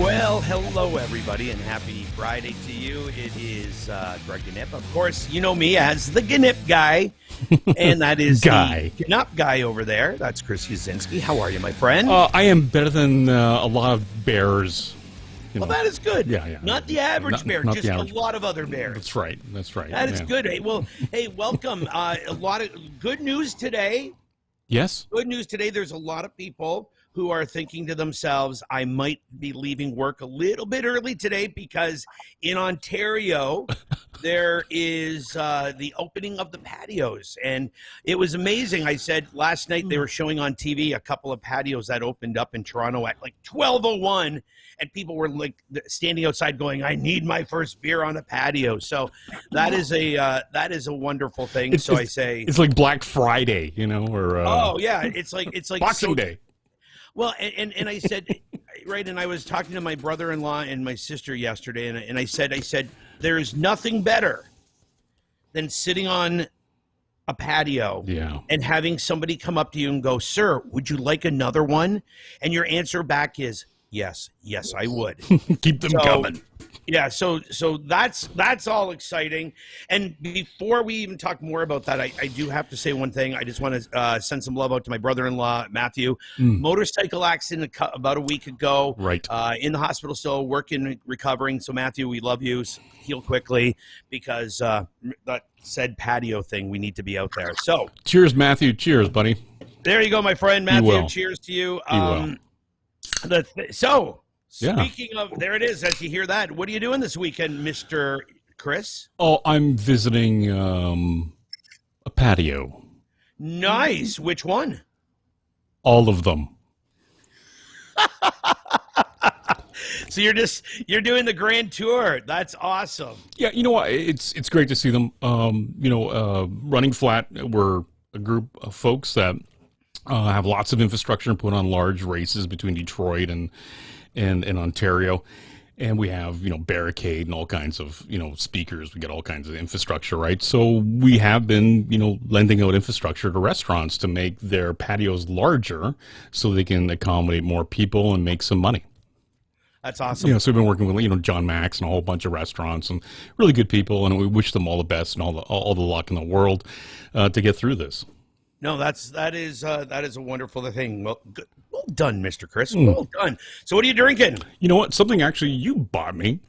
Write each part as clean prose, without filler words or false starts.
Well, hello, everybody, and happy Friday to you. It is Greg Gnyp. Of course, you know me as the Gnyp guy, and that is the Gnop guy over there. That's Chris Yazinski. How are you, my friend? I am better than a lot of bears. Well, that is good. Yeah. Not the average bear, just a lot of other bears. That's right. That is good. Hey, welcome. A lot of good news today. Yes? Good news today. There's a lot of people who are thinking to themselves, I might be leaving work a little bit early today because in Ontario, there is the opening of the patios. And it was amazing. I said last night they were showing on TV a couple of patios that opened up in Toronto at like 12:01. And people were like standing outside going, I need my first beer on a patio. So that is a wonderful thing. I say it's like Black Friday, or it's like Boxing Day. Well, and I said, right, and I was talking to my brother-in-law and my sister yesterday, and I said, there is nothing better than sitting on a patio and having somebody come up to you and go, sir, would you like another one? And your answer back is, yes, I would. Keep them coming. Yeah, so that's all exciting. And before we even talk more about that, I do have to say one thing. I just want to send some love out to my brother-in-law, Matthew. Motorcycle accident about a week ago. Right. In the hospital still, working, recovering. So, Matthew, we love you. Heal quickly because that said patio thing, we need to be out there. So, cheers, Matthew. Cheers, buddy. There you go, my friend. Matthew, cheers to you. Speaking of, there it is, as you hear that, what are you doing this weekend, Mr. Chris? Oh, I'm visiting a patio. Nice. Which one? All of them. So you're doing the grand tour. That's awesome. Yeah, you know what? It's great to see them. Running Flat, we're a group of folks that have lots of infrastructure and put on large races between Detroit and Ontario, and we have barricade and all kinds of speakers. We get all kinds of infrastructure, right? So we have been lending out infrastructure to restaurants to make their patios larger so they can accommodate more people and make some money. That's awesome. So we've been working with John Max and a whole bunch of restaurants and really good people, and we wish them all the best and all the luck in the world to get through this. No, that is a wonderful thing. Well done, Mr. Chris. Well done. So what are you drinking? You know what? Something actually you bought me.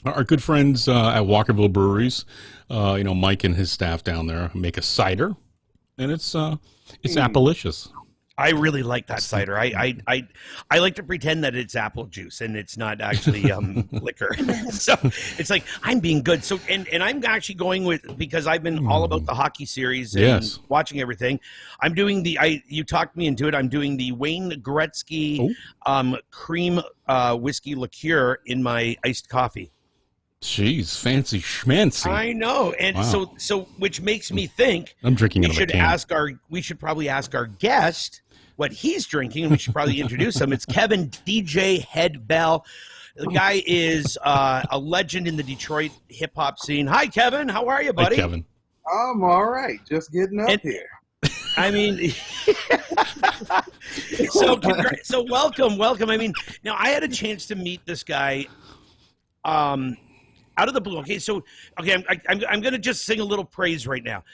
Our good friends at Walkerville Breweries, Mike and his staff down there make a cider, and it's Appalicious. I really like that cider. I like to pretend that it's apple juice and it's not actually liquor. So it's like I'm being good. So and I'm actually going with, because I've been all about the hockey series and watching everything. I'm doing you talked me into it. I'm doing the Wayne Gretzky cream whiskey liqueur in my iced coffee. Jeez, fancy schmancy. I know, and so which makes me think I'm drinking it. We should probably ask our guest what he's drinking, and we should probably introduce him. It's Kevin DJ Head Bell. The guy is a legend in the Detroit hip hop scene. Hi, Kevin. How are you, buddy? Hi, Kevin. I'm all right. Just getting up here. I mean, so welcome. I mean, now I had a chance to meet this guy out of the blue. I'm going to just sing a little praise right now.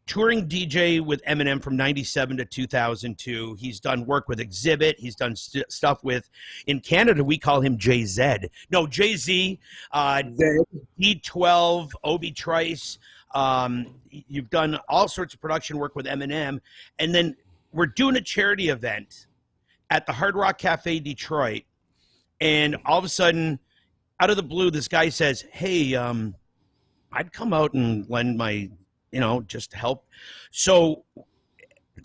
Touring DJ with Eminem from 97 to 2002. He's done work with Exhibit. He's done stuff with, in Canada, we call him JZ. No, JZ, D12, Obi Trice. You've done all sorts of production work with Eminem. And then we're doing a charity event at the Hard Rock Cafe Detroit. And all of a sudden, out of the blue, this guy says, hey, I'd come out and lend my, just help. So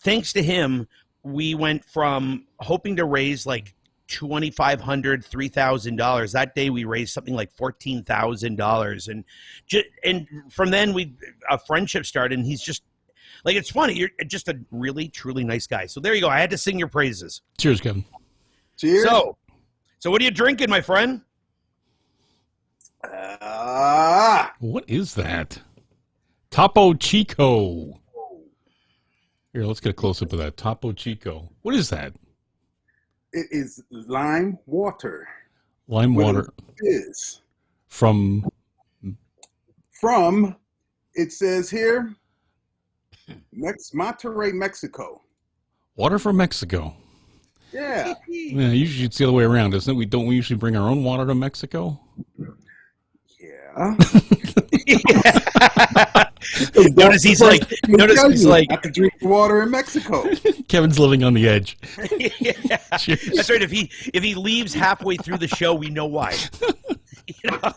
thanks to him, we went from hoping to raise like $2,500, $3,000. That day we raised something like $14,000. And from then a friendship started, and he's just like, it's funny. You're just a really, truly nice guy. So there you go. I had to sing your praises. Cheers, Kevin. Cheers. So what are you drinking, my friend? What is that? Topo Chico. Here, let's get a close-up of that. Topo Chico. What is that? It is lime water. Lime water. Is From, it says here, Monterrey, Mexico. water from Mexico. Yeah. Yeah, usually it's the other way around, isn't it? Don't we usually bring our own water to Mexico? Yeah. Notice he's like, I can drink water in Mexico. Kevin's living on the edge. yeah. Cheers. That's right. If he leaves halfway through the show, we know why. You know?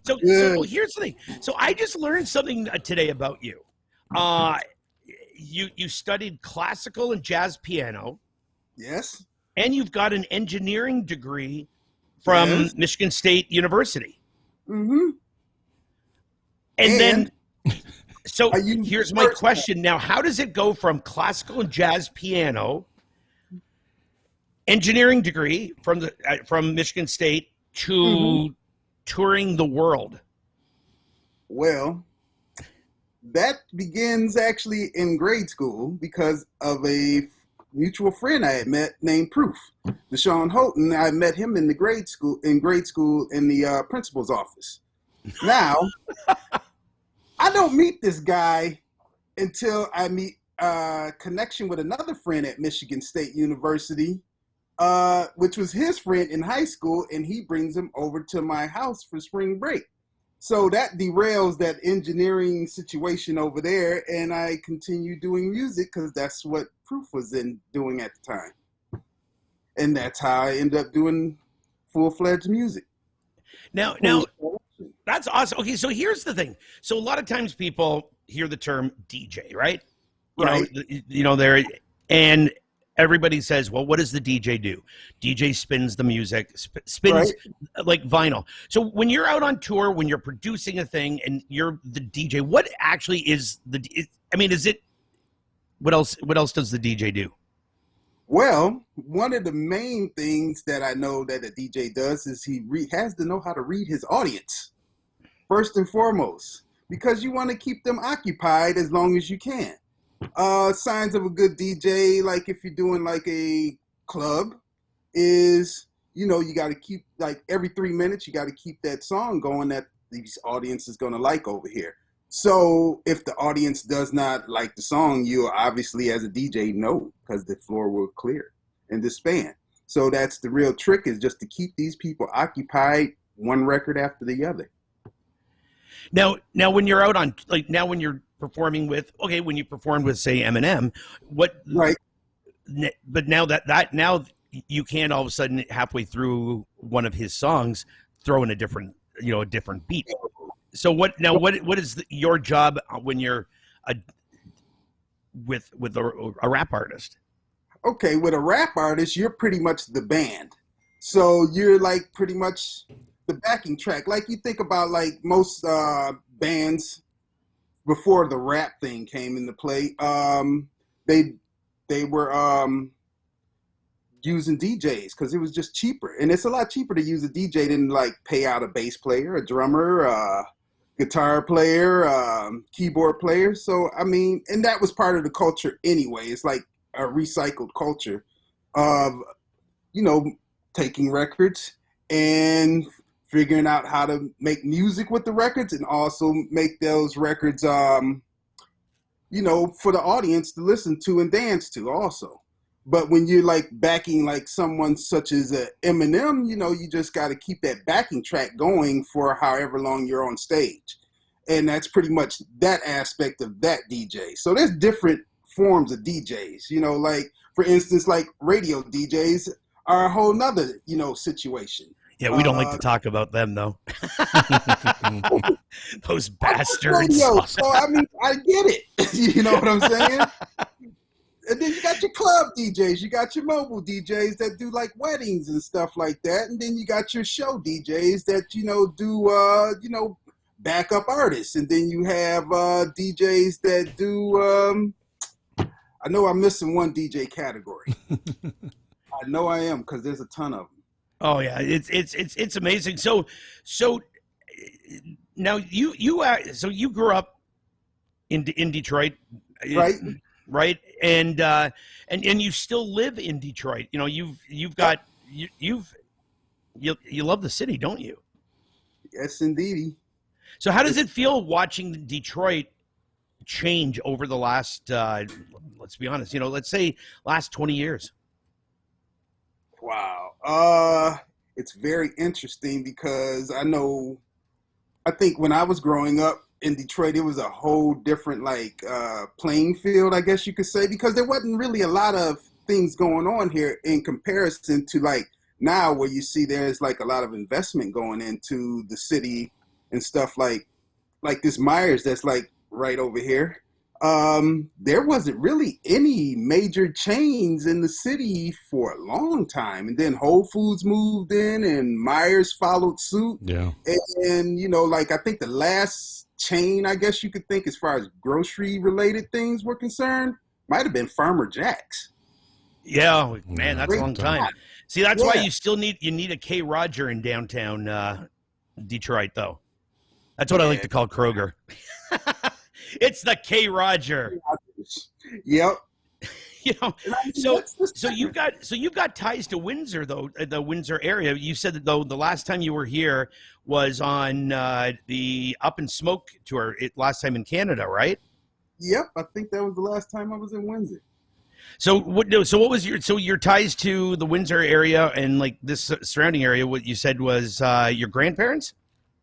So here's the thing. So I just learned something today about you. You studied classical and jazz piano. Yes. And you've got an engineering degree from Michigan State University. Mm-hmm. And then, so here's my question now. How does it go from classical and jazz piano, engineering degree from Michigan State to touring the world? Well, that begins actually in grade school because of a mutual friend I had met named Proof. Deshaun Houghton, I met him in grade school in the principal's office. Now, I don't meet this guy until I meet connection with another friend at Michigan State University, which was his friend in high school, and he brings him over to my house for spring break. So that derails that engineering situation over there, and I continue doing music because that's what Proof was doing at the time. And that's how I end up doing full-fledged music. Now, that's awesome. Okay, so here's the thing. So a lot of times people hear the term DJ, right? You know, there, and everybody says, well, what does the DJ do? DJ spins the music, spins like vinyl. So when you're out on tour, when you're producing a thing and you're the DJ, what actually is what else does the DJ do? Well, one of the main things that I know that a DJ does is he has to know how to read his audience, first and foremost, because you want to keep them occupied as long as you can. Signs of a good DJ, like if you're doing like a club, is, you got to keep, like every 3 minutes, you got to keep that song going that these audience is going to like over here. So if the audience does not like the song, you obviously as a DJ know, because the floor will clear and disband. So that's the real trick, is just to keep these people occupied, one record after the other. Now when you're out on, like, now when you're performing with, when you performed with, say, Eminem, what? Right. But now now you can't all of a sudden halfway through one of his songs throw in a different beat. So what is your job when you're with a rap artist? Okay, with a rap artist, you're pretty much the band. So you're like pretty much the backing track. Like you think about like most bands before the rap thing came into play, they were using DJs because it was just cheaper. And it's a lot cheaper to use a DJ than like pay out a bass player, a drummer, guitar player, keyboard player. So, I mean, and that was part of the culture anyway. It's like a recycled culture of, taking records and figuring out how to make music with the records and also make those records, for the audience to listen to and dance to also. But when you're like backing like someone such as Eminem, you just got to keep that backing track going for however long you're on stage. And that's pretty much that aspect of that DJ. So there's different forms of DJs, like for instance, like radio DJs are a whole nother, situation. Yeah, we don't like to talk about them though. Those bastards. Radio, so I mean, I get it. You know what I'm saying? And then you got your club DJs, you got your mobile DJs that do like weddings and stuff like that. And then you got your show DJs that, do, backup artists. And then you have DJs that do, I know I'm missing one DJ category. I know I am, because there's a ton of them. Oh yeah, it's amazing. So now so you grew up in Detroit, Right. right? And you still live in Detroit. You know, you've got you love the city, don't you? Yes, indeed. So how does it feel watching Detroit change over the last let's be honest, you know, let's say last 20 years? Wow. It's very interesting because I think when I was growing up in Detroit, it was a whole different playing field, I guess you could say, because there wasn't really a lot of things going on here in comparison to like now where you see there's like a lot of investment going into the city and stuff like this Myers that's like right over here. There wasn't really any major chains in the city for a long time, and then Whole Foods moved in, and Myers followed suit. Yeah. And you know, like I think the last chain, I guess you could think, as far as grocery related things were concerned, might have been Farmer Jack's. Yeah, man, that's a long time. See, that's why Yeah. you need a K. Roger in downtown Detroit, though. That's what I like to call Kroger. It's the K. Roger. Yep. You know, And I mean, so that's the so you've got ties to Windsor, though, the Windsor area. You said that though the last time you were here was on the Up in Smoke tour last time in Canada, right? Yep, I think that was the last time I was in Windsor. So what was your ties to the Windsor area and like this surrounding area? What you said was your grandparents?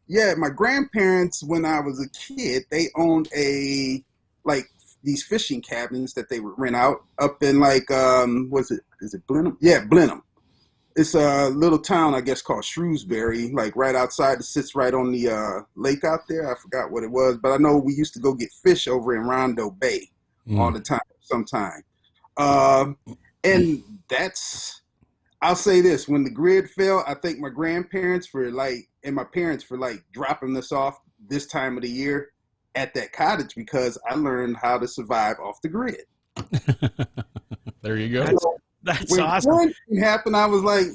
Yeah, my grandparents, when I was a kid, they owned these fishing cabins that they would rent out up in is it Blenheim? Yeah, Blenheim. It's a little town, I guess, called Shrewsbury, like right outside. It sits right on the lake out there. I forgot what it was, but I know we used to go get fish over in Rondo Bay all the time, sometime. And I'll say this, when the grid fell, I thank my grandparents and my parents for dropping us off this time of the year at that cottage, because I learned how to survive off the grid. There you go. That's When awesome. quarantine happened, I was like,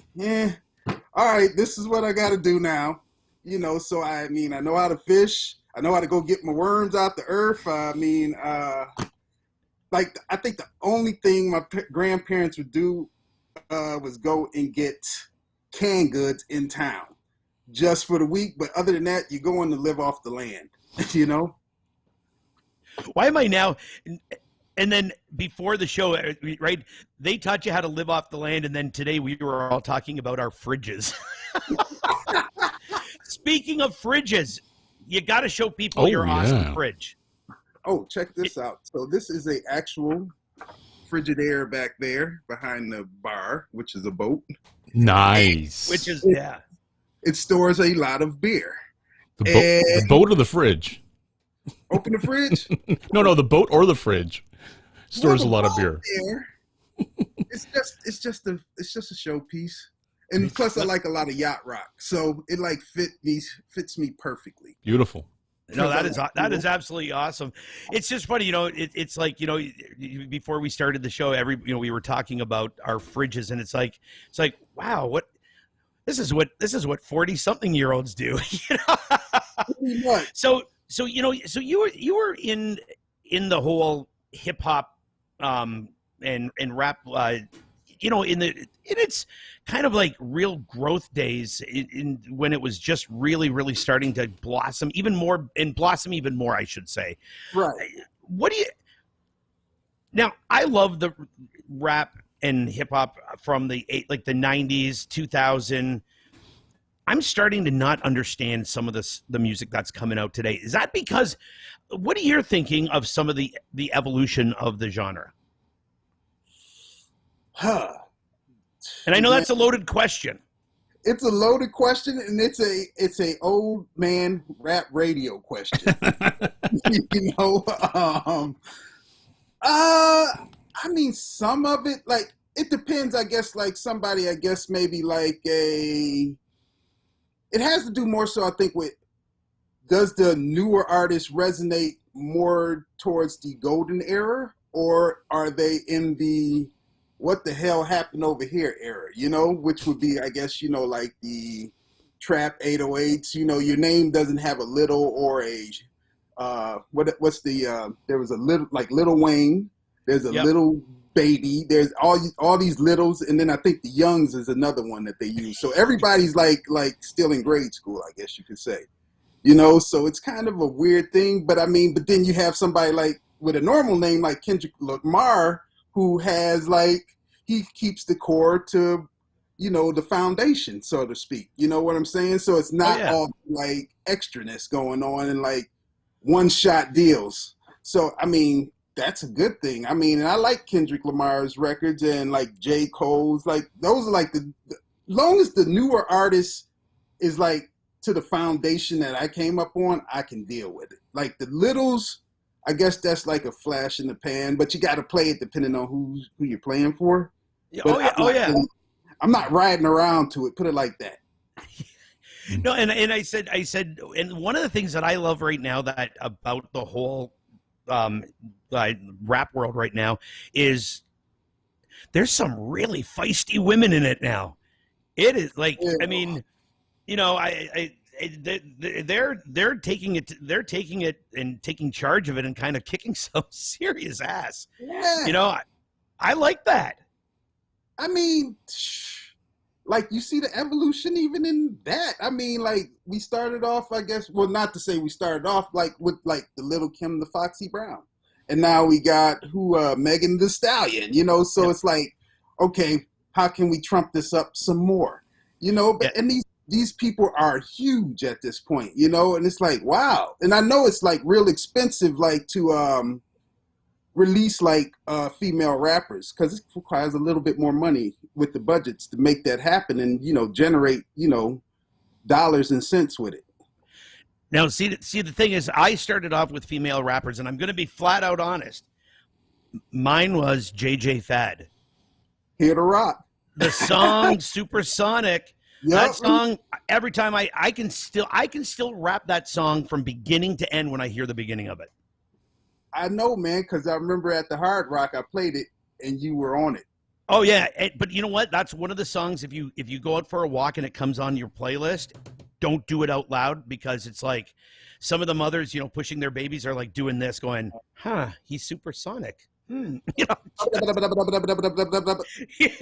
all right, this is what I got to do now. You know, so I know how to fish. I know how to go get my worms out the earth. I think the only thing my grandparents would do was go and get canned goods in town just for the week. But other than that, you're going to live off the land, you know? Why am I now? And then before the show, right? They taught you how to live off the land, and then today we were all talking about our fridges. Speaking of fridges, you got to show people your awesome fridge. Oh, check this out. So this is a actual Frigidaire back there behind the bar, which is a boat. Nice. Which is, It stores a lot of beer. The boat or the fridge? Open the fridge. No, the boat or the fridge stores a lot of beer. It's just a showpiece, and plus I like a lot of yacht rock, so it fits me perfectly. Beautiful. No, that is absolutely awesome. It's just funny, you know. It's like, you know, before we started the show, we were talking about our fridges, and it's like wow, this is what 40-something-year-olds do. You know? So you know, so you were in the whole hip hop and rap, you know, in its kind of like real growth days, in when it was just really starting to blossom even more, I should say. Right. What do you now? I love the rap and hip hop from the 90s, 2000. I'm starting to not understand some of the music that's coming out today. Is that because, what are you thinking of some of the evolution of the genre? And I know that's a loaded question. It's a loaded question, and it's a old man rap radio question. You know, I mean, some of it, like, it depends. I guess, like somebody, I guess maybe like it has to do more so, I think, with, does the newer artist resonate more towards the golden era, or are they in the what the hell happened over here era, you know, which would be, I guess, you know, like the trap 808s. You know, your name doesn't have a little or a what's the there was a little like Little Wayne. There's a Yep. little baby. There's all these littles, and then I think the Youngs is another one that they use. So everybody's like still in grade school, I guess you could say. You know, so it's kind of a weird thing. But I mean, but then you have somebody like with a normal name like Kendrick Lamar, who has like he keeps the core to, you know, the foundation, so to speak. You know what I'm saying? So it's Oh not yeah. all like extraness going on and like one shot deals. So I mean, that's a good thing. I mean, and I like Kendrick Lamar's records and like J. Cole's. Like those are like the long as the newer artist is like to the foundation that I came up on, I can deal with it. Like the littles, I guess that's like a flash in the pan, but you got to play it depending on who you're playing for. But Oh yeah. Oh yeah. I'm not riding around to it. Put it like that. No, and I said, and one of the things that I love right now that about the whole um, rap world right now is there's some really feisty women in it now. It is like, Yeah. I mean, you know, they're taking it and taking charge of it and kind of kicking some serious ass. Yeah. You know, I like that. I mean, like you see the evolution even in that. I mean, like we started off, I guess, well, not to say we started off like with like the Little Kim, the Foxy Brown, and now we got Megan Thee Stallion. You know, so Yep. it's like, okay, how can we trump this up some more? You know, but Yeah. and these people are huge at this point. You know, and it's like wow, and I know it's like real expensive, like to release like female rappers because it requires a little bit more money with the budgets to make that happen and you know generate dollars and cents with it. Now, see, the thing is, I started off with female rappers, and I'm going to be flat out honest. Mine was JJ Fad. Here to rock. The song Supersonic. That Yep. song, every time I can still rap that song from beginning to end when I hear the beginning of it. I know, man, because I remember at the Hard Rock I played it and you were on it. Oh yeah, but you know what? That's one of the songs. If you go out for a walk and it comes on your playlist, don't do it out loud because it's like some of the mothers, you know, pushing their babies are like doing this, going, "Huh, he's supersonic." You know. Yeah.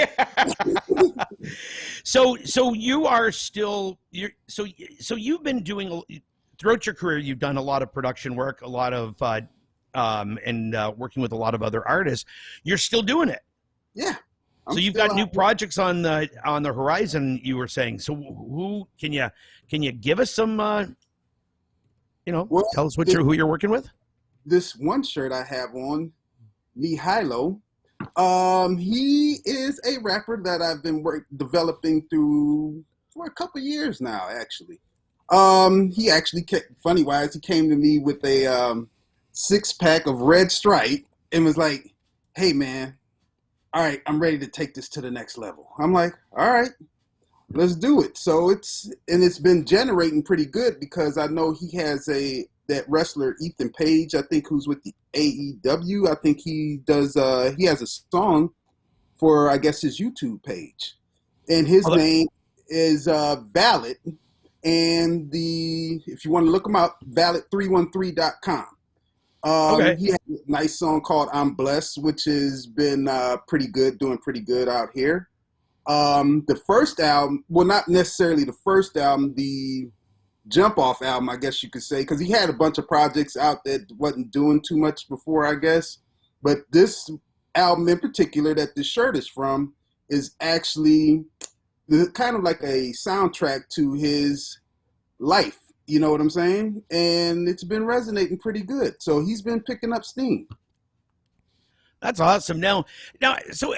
So you are still so you've been doing throughout your career. You've done a lot of production work, a lot of working with a lot of other artists. You're still doing it. Yeah. So you've got new projects on the horizon. You were saying. So who can you give us some? Well, tell us who you're working with. This one shirt I have on, Nihilo. He is a rapper that I've been developing through for a couple years now, actually. He actually funny wise, he came to me with a 6-pack of Red Stripe and was like, "Hey man, all right, I'm ready to take this to the next level." I'm like, "All right, let's do it." So it's been generating pretty good because I know he has that wrestler Ethan Page, I think, who's with the AEW. I think he does. He has a song for I guess his YouTube page, and his name is Valid. And if you want to look him up, valid313.com. Okay. He has a nice song called "I'm Blessed," which has been pretty good, doing pretty good out here. The first album, well, not necessarily the first album, the jump off album, I guess you could say, because he had a bunch of projects out that wasn't doing too much before, I guess. But this album in particular that this shirt is from is actually kind of like a soundtrack to his life. You know what I'm saying? And it's been resonating pretty good. So he's been picking up steam. That's awesome. Now, so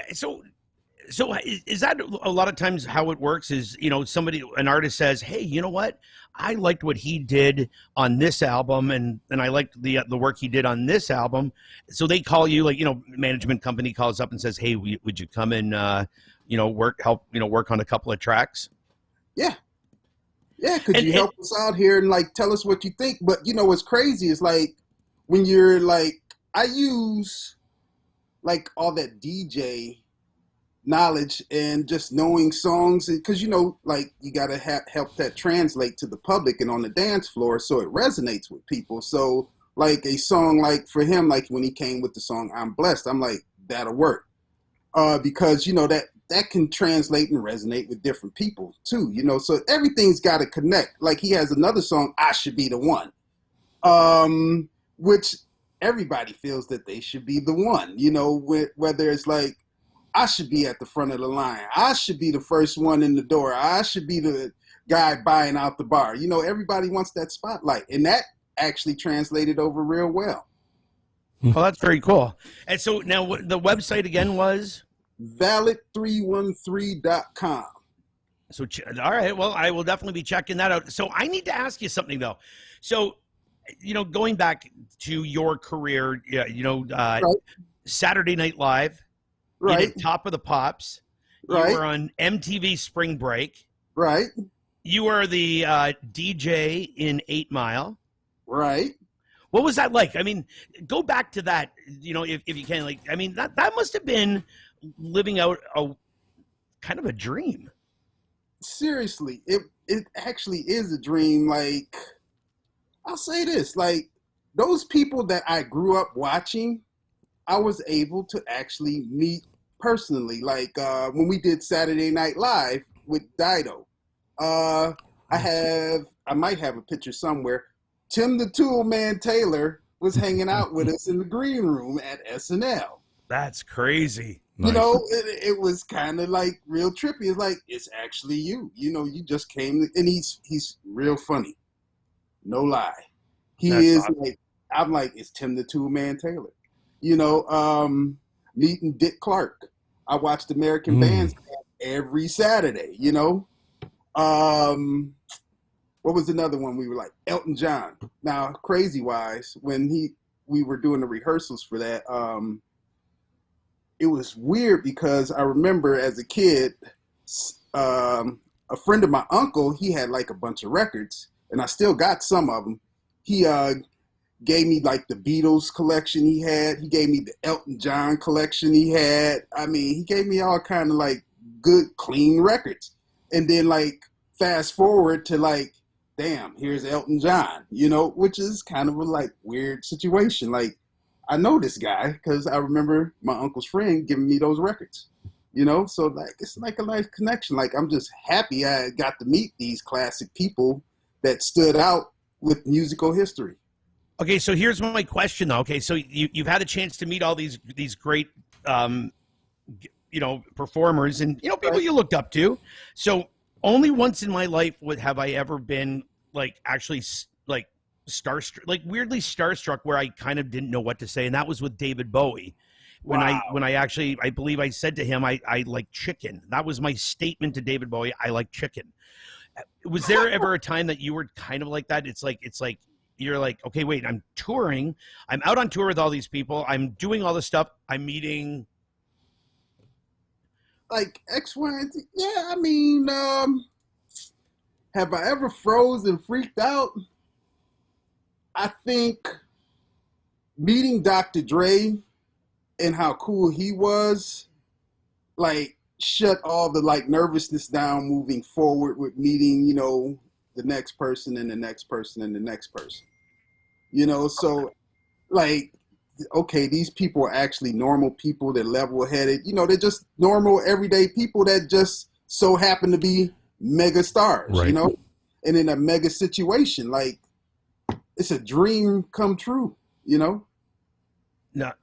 is that a lot of times how it works? Is an artist says, "Hey, you know what? I liked what he did on this album, and I liked the work he did on this album." So they call you, like management company calls up and says, "Hey, would you come and work on a couple of tracks?" Yeah. Yeah, could you help us out here and like tell us what you think? But what's crazy is like when you're like, I use like all that DJ knowledge and just knowing songs, because like you got to help that translate to the public and on the dance floor so it resonates with people. So like a song like for him, like when he came with the song I'm Blessed, I'm like, that'll work, because that can translate and resonate with different people too, so everything's got to connect. Like he has another song, I Should Be the One, which everybody feels that they should be the one, whether it's like, I should be at the front of the line, I should be the first one in the door, I should be the guy buying out the bar. Everybody wants that spotlight, and that actually translated over real well. Well, that's very cool. And so now the website again was? Valid313.com. So, all right. Well, I will definitely be checking that out. So I need to ask you something, though. So, going back to your career, right. Saturday Night Live, right? You did Top of the Pops, right? You were on MTV Spring Break, right? You were the DJ in 8 Mile, right? What was that like? I mean, go back to that, if you can. Like, I mean, that must have been living out a kind of a dream. Seriously, it actually is a dream. Like, I'll say this, like, those people that I grew up watching, I was able to actually meet personally. Like, when we did Saturday Night Live with Dido, I might have a picture somewhere. Tim the Tool Man Taylor was hanging out with us in the green room at SNL. That's crazy. Nice. It was kind of like real trippy. It's like, it's actually you. You just came, and he's real funny. No lie. He That's is awesome. Like, I'm like, it's Tim the Tool Man Taylor. Meeting Dick Clark. I watched American Bandstand every Saturday, What was another one we were like? Elton John. Now, crazy wise, when we were doing the rehearsals for that, it was weird because I remember as a kid, a friend of my uncle, he had like a bunch of records, and I still got some of them. He gave me like the Beatles collection he had. He gave me the Elton John collection he had. I mean, he gave me all kind of like good, clean records. And then like fast forward to like, damn, here's Elton John, which is kind of a like weird situation. Like, I know this guy because I remember my uncle's friend giving me those records, so like, it's like a nice connection. Like, I'm just happy I got to meet these classic people that stood out with musical history. Okay, so here's my question though. Okay, so you've had a chance to meet all these great, performers and people right. You looked up to. So only once in my life have I ever been like actually like starstruck, like weirdly starstruck, where I kind of didn't know what to say, and that was with David Bowie. When I believe I said to him, I like chicken. That was my statement to David Bowie. I like chicken. Was there ever a time that you were kind of like that? It's like you're like, okay, wait, I'm touring. I'm out on tour with all these people. I'm doing all this stuff. I'm meeting like X, Y, and Z. Yeah, I mean, have I ever froze and freaked out? I think meeting Dr. Dre and how cool he was, like, shut all the like nervousness down moving forward with meeting, the next person and the next person and the next person. So like, okay, these people are actually normal people. They're level-headed. They're just normal, everyday people that just so happen to be mega stars, right. And in a mega situation, like, it's a dream come true, No,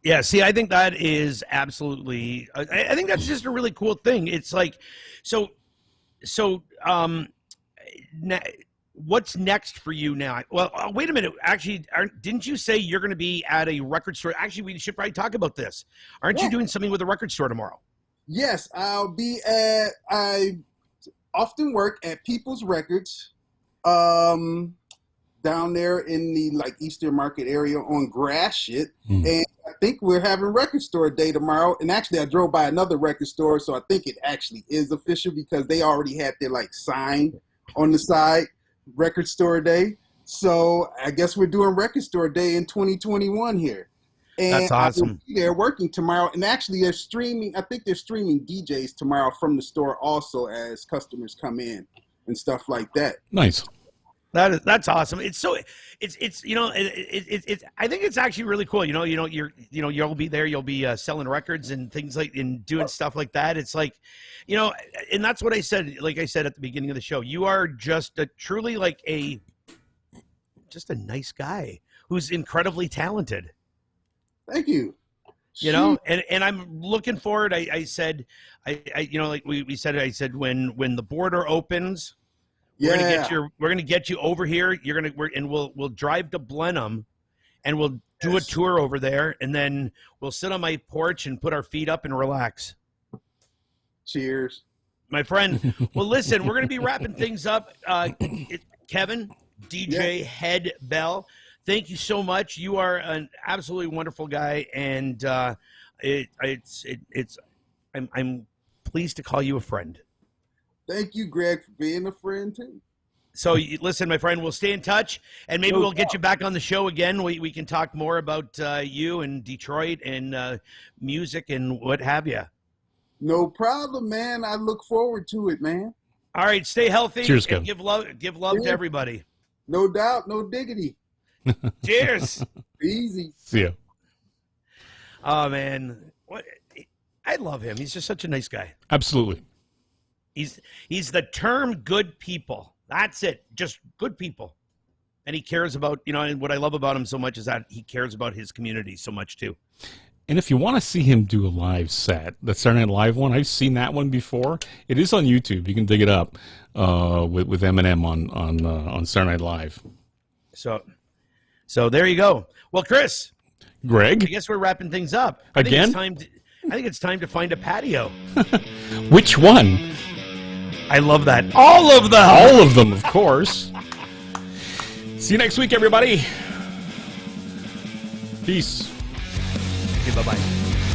yeah. See, I think that is absolutely. I think that's just a really cool thing. It's like, what's next for you now? Well, wait a minute. Actually, didn't you say you're going to be at a record store? Actually, we should probably talk about this. Aren't you doing something with a record store tomorrow? Yes, I'll be at. I often work at People's Records, down there in the like Eastern Market area on Gratiot, and I think we're having record store day tomorrow. And actually, I drove by another record store, so I think it actually is official because they already had their like sign on the side, record store day. So I guess we're doing record store day in 2021 here. And That's I will awesome. be there working tomorrow. And actually, they're streaming. I think they're streaming DJs tomorrow from the store also as customers come in and stuff like that. Nice. That's awesome. It's so it's I think it's actually really cool. You'll be there. You'll be selling records and things like and doing stuff like that. It's like, and that's what I said. Like I said at the beginning of the show, you are just truly like just a nice guy who's incredibly talented. Thank you. And I'm looking forward. I said, like we said, I said when the border opens. We're gonna get you over here. We'll drive to Blenheim, and we'll do a tour over there, and then we'll sit on my porch and put our feet up and relax. Cheers, my friend. Well, listen, we're gonna be wrapping things up. Kevin, DJ Head Bell, thank you so much. You are an absolutely wonderful guy, and I'm pleased to call you a friend. Thank you, Greg, for being a friend too. So listen, my friend, we'll stay in touch, and maybe we'll get you back on the show again. We can talk more about you and Detroit and music and what have you. No problem, man. I look forward to it, man. All right, stay healthy. Cheers, and give love to everybody. No doubt, no diggity. Cheers. Easy. See ya. Oh man, I love him. He's just such a nice guy. Absolutely. He's the term good people. That's it. Just good people. And he cares about, and what I love about him so much is that he cares about his community so much too. And if you want to see him do a live set, the Saturday Night Live one, I've seen that one before. It is on YouTube. You can dig it up with Eminem on Saturday Night Live. So there you go. Well, Chris. Greg? I guess we're wrapping things up. Again? I think it's time to find a patio. Which one? I love that. All of them. All of them, of course. See you next week, everybody. Peace. Okay, bye-bye.